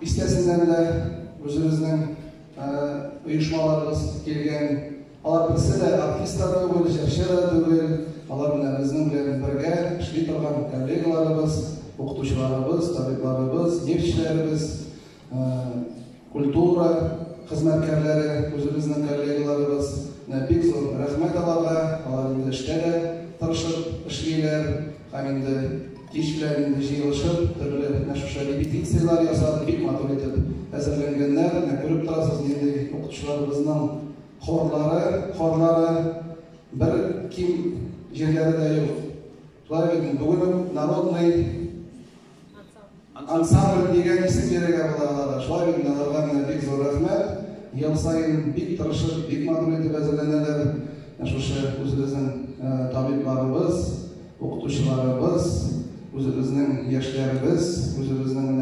Бистесинен де өзүбүздүн уюшмаларыбыз келген. Алар бирсе де артисттар түгүл, жакшыра түгүл. Алар менен биздин менен бирге иштей турган коллегаларыбыз, окутуучуларыбыз, табибларыбыз, нефтчилерибиз, культура кызматкерлери, өзүбүздүн коллегаларыбыз. Бик зор рахмет аларга. Алар инде иштеде тырышып иштейлер. Һәм инде кич белән җыелышып, төрле ошо репетициялар ясап, бик матур итеп әзерләнгәннәр. Күреп торасыз, инде укытучыларыбызның хорлары бер ким җирләре дә юк. Шулай бүген народный ансамбль дигән исем бирергә була. Шулай аларга бик зур рәхмәт. Ел сайын бик тырышып, бик матур итеп әзерләнәләр. Шушы үзебезнең табибларыбыз, укытучыларыбыз, үзебезнең яшьләребез, үзебезнең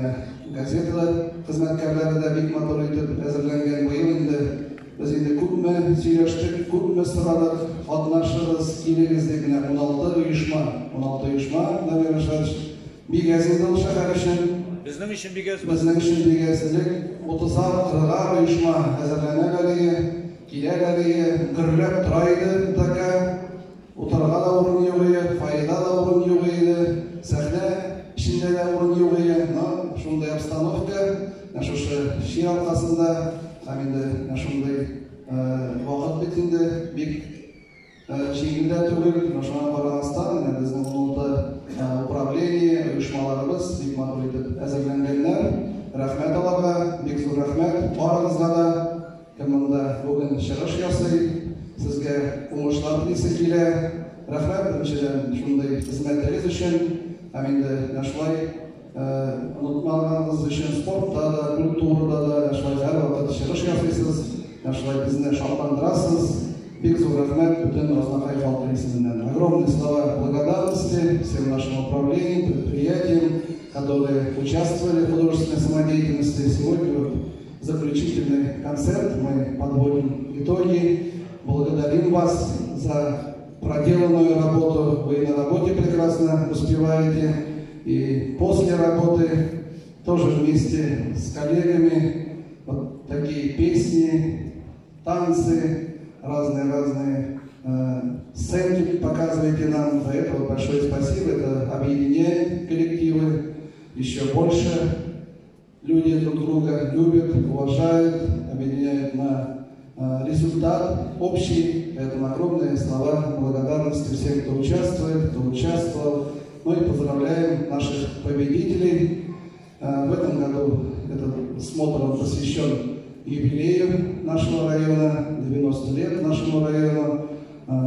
газеталар хезмәткәрләре дә бик матур итеп әзерләнгән. Быел инде без күпме сөйләштек, күпме сорадык, катнашыгыз, килегез дип генә 16 оешма, Навер бик әзерле шәһәр өчен. Безнең өчен бик әзерлек. Безнең өчен бик әзерлек. 30-40 оешма әзерләнәләр, киләләр, гөрләп тора иде така. Утырга да урын юк иде, файда да урын юк иде, сәхнә эчендә дә урын юк иде. Шундай обстановка, шушы шир аркасында, һәм инде шундай вакыт бит инде бик җиңел дә түгел. Шуңа карамастан, безнең управление, оешмаларыбыз бик матур итеп әзерләнгәннәр. Рәхмәт аларга, бик зур рәхмәт. Барыгызга да, кем монда бүген чыгыш ясый, сезгә уңышлар телисе килә. Рәхмәт беренчедән шундай хезмәтләрегез өчен, һәм инде шулай онытмаганыгыз өчен спортта да, культурада да шулай һәр вакыт чыгыш ясыйсыз, шулай безне шатландырасыз. Бик зур рәхмәт бүтән Азнакай халкы исеменнән. Огромные слова благодарности всем нашим управлениям, предприятиям, которые участвовали в художественной самодеятельности. Сегодня заключительный концерт, мы подводим итоги. Благодарим вас за проделанную работу. Вы на работе прекрасно успеваете. И после работы тоже вместе с коллегами вот такие песни, танцы, разные сценки показываете нам. За это большое спасибо. Это объединяет коллективы. Еще больше люди друг друга любят, уважают, объединяют на результат общий. Поэтому огромные слова благодарности всем, кто участвует, кто участвовал. Ну и поздравляем наших победителей. В этом году этот смотр посвящен юбилею нашего района, 90 лет нашему району,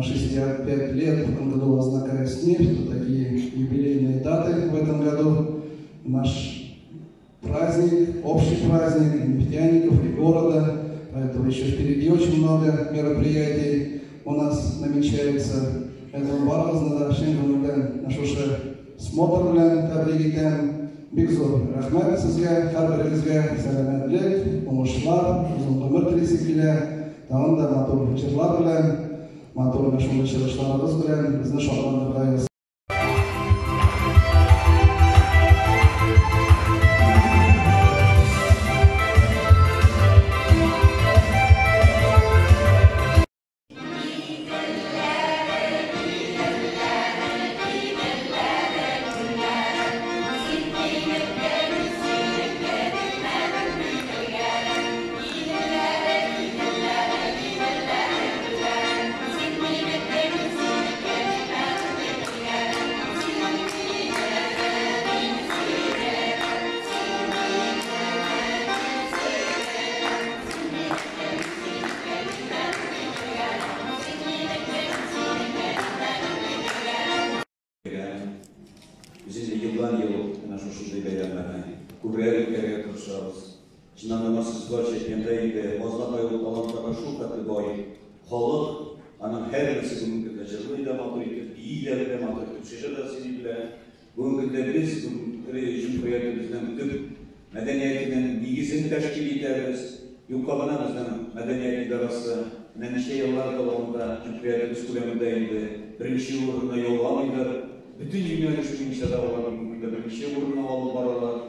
65 лет в этом году Азнакай нефть. Вот такие юбилейные даты в этом году. Наш праздник, общий праздник нефтяников и города. Поэтому еще впереди очень много мероприятий у нас намечается. Поэтому барыгызны шеңгелдән шушы смотр белән тәбрик итәм. Бик зур рәхмәт сезгә, һәрберегезгә сәламәтлек, уңышлар, озын гомер телисе килә. Тагын да матур җырлар белән, матур шундый чыгышларыбыз белән безне шатландырыгыз. Birinci uğruna yol alırlar. Bütün dünya düşünmüşler de olanın birinci uğruna alıp bararlar.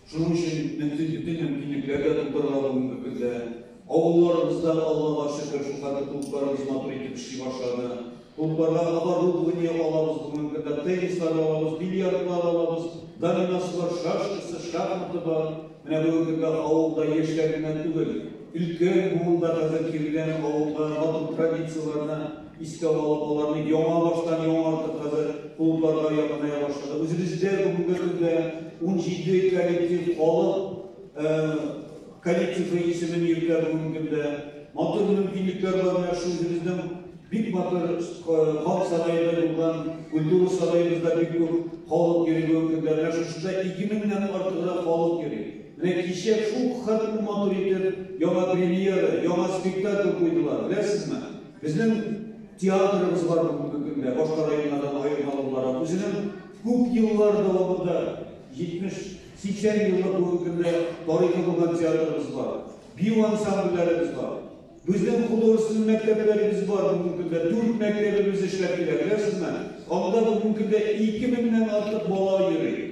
Şunun için bütün mümkünlüklerle tutturalım mümkünde. Avullarımızda Allah'a şükür şu kadar kullarımız matur etip işi başladı. Kullarla haber ruhunu alamız bu mümkünde. Tenisler alamız, bilyardlar alamız, dominası var, şarkısı, şahmatı var. Mine bu mümkünde avulda yeşlerinden tügül. Ülke muğulda hazır kirilen avulda matur tradisiyalarına iske alıp yoma baştan yoma artık hazır kullarla yapmaya başladı. Özümüzde bu mümkünde 17 kolektif olup kolektifi ismini yükler mümkünde. Matır mümkünlükler var. Şu yüzden bir matır halk sarayında bulunan Kültür sarayımızda bir halk yeri mümkünde. Şurada 2000'den artık da halk yeri. Ve kişi şu kadar matır yeter. Yoma premiere, yoma spektakl koydular. Bilirsiniz mi? Bizim tiyatromuz var mümkünde. Başka rayonlardan ayırmalılar. Bizim çok yıllarda orada 70-80 yıllık mümkünde tarihte olan tiyatromuz var. Biyo ansambullerimiz var. Bizim hudursun mekteplerimiz var mümkünde. Türk mektebimiz işlettiler. Bilirsiniz mi? Onda mümkünde 2000'den artık bola yürüyor.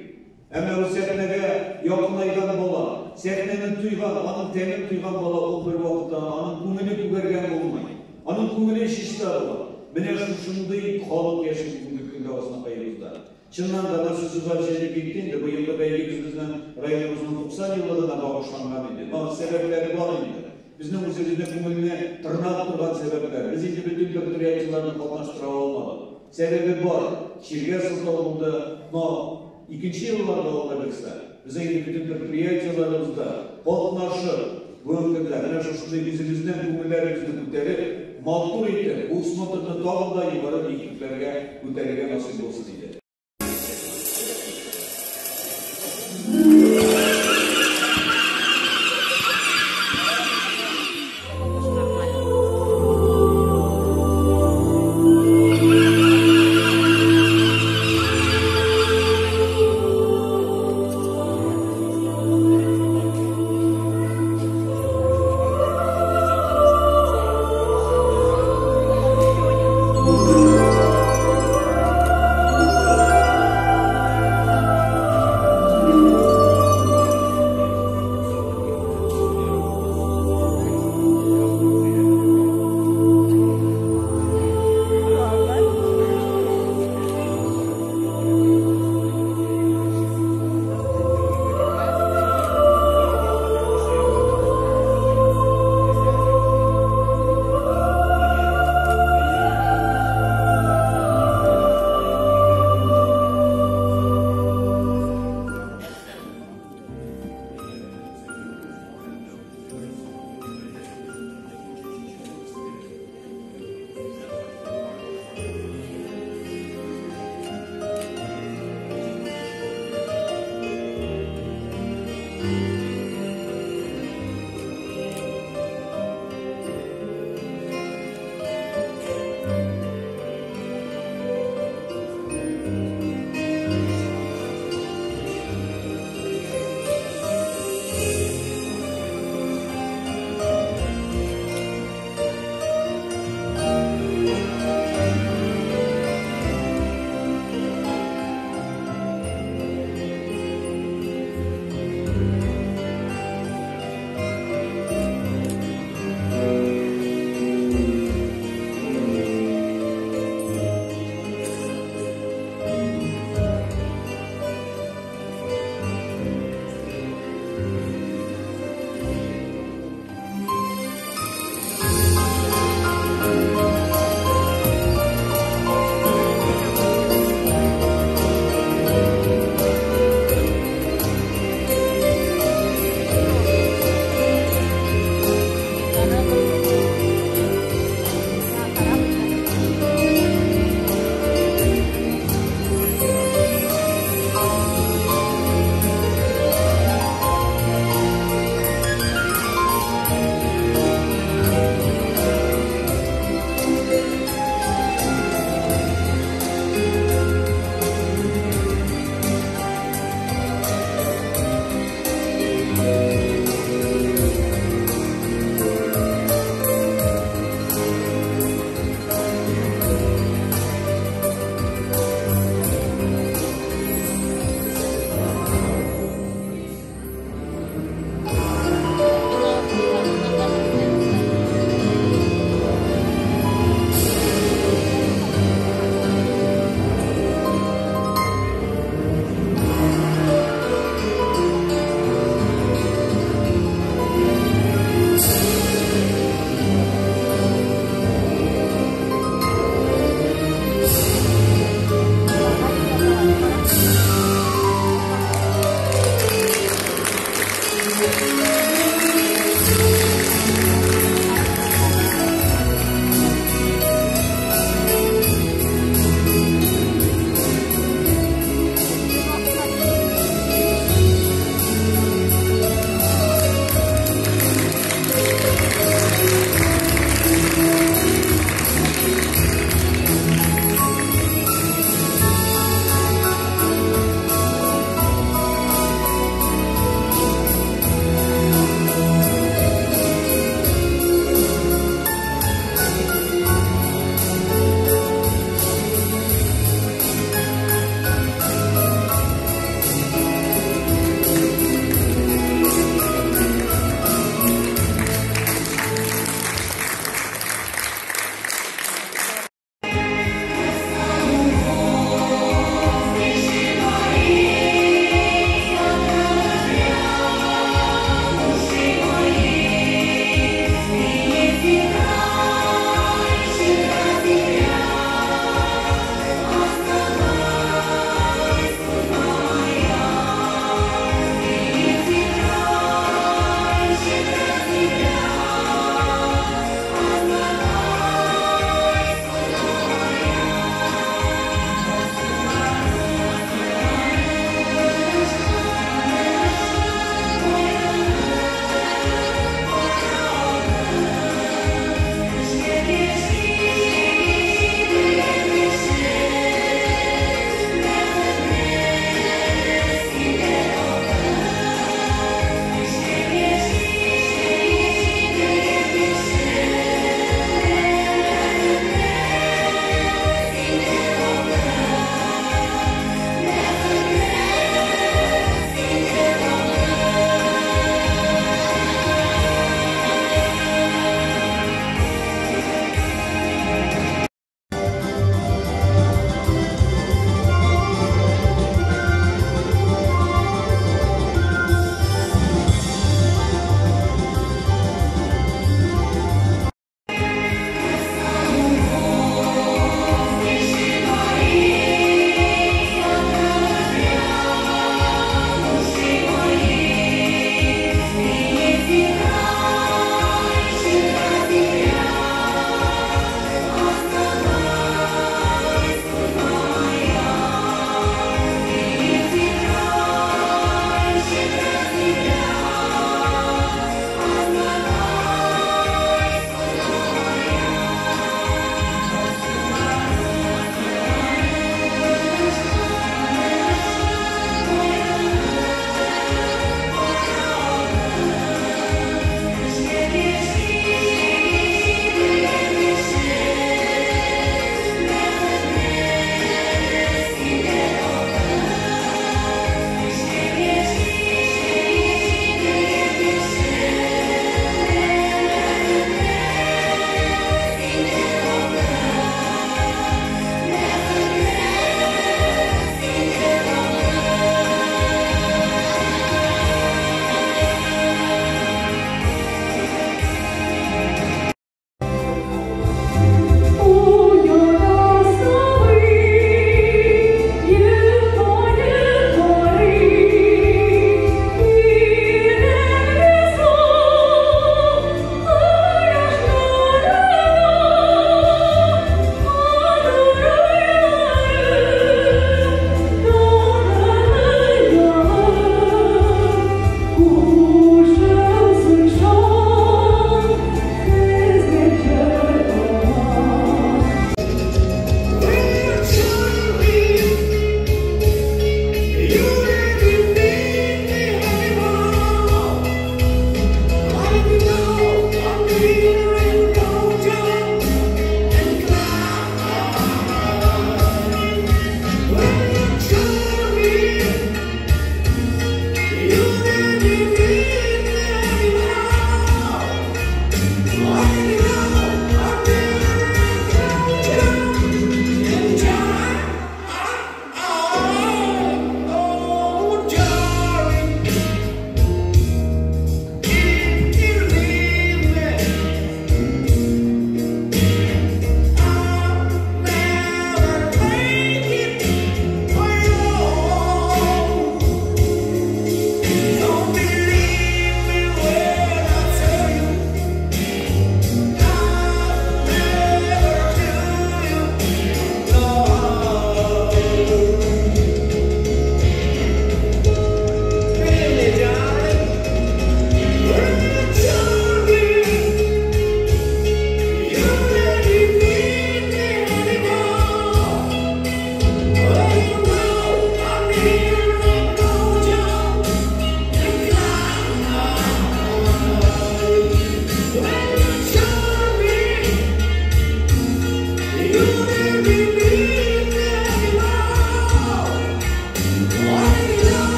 Ama o sehneye yakınaydan bola. Sehnenin tuygan, anın temin tuygan bola o bir vakitte, anın kumini tügergen olmayı. Anın kumini şişte bola. Mene şunday halık yaşayıp mümkünde aslında bayımızda. Çınlan da nasıl sözler şeyde gittiğinde bu yılda belki bizimizden rayonumuzun 90 yılında da bağışlanmam idi. Ama sebepleri var idi. Bizim üzerinde kumine tırnak duran sebepler. Biz ilgi bütün döktüriyatçılarını kalmıştıra olmadı. Sebebi var. Şirge Sultanı'nda ikinci yıllarda olabilirse, bize ilgi bütün döktüriyatçılarımızda kalkınlaşır. Bu ülkede, yani şu bizimizden kumillerimizden kütleri mağdur etti. Bu ısmatında dağılda yuvarı ilgiliklerine kütlerine nasip olsun idi.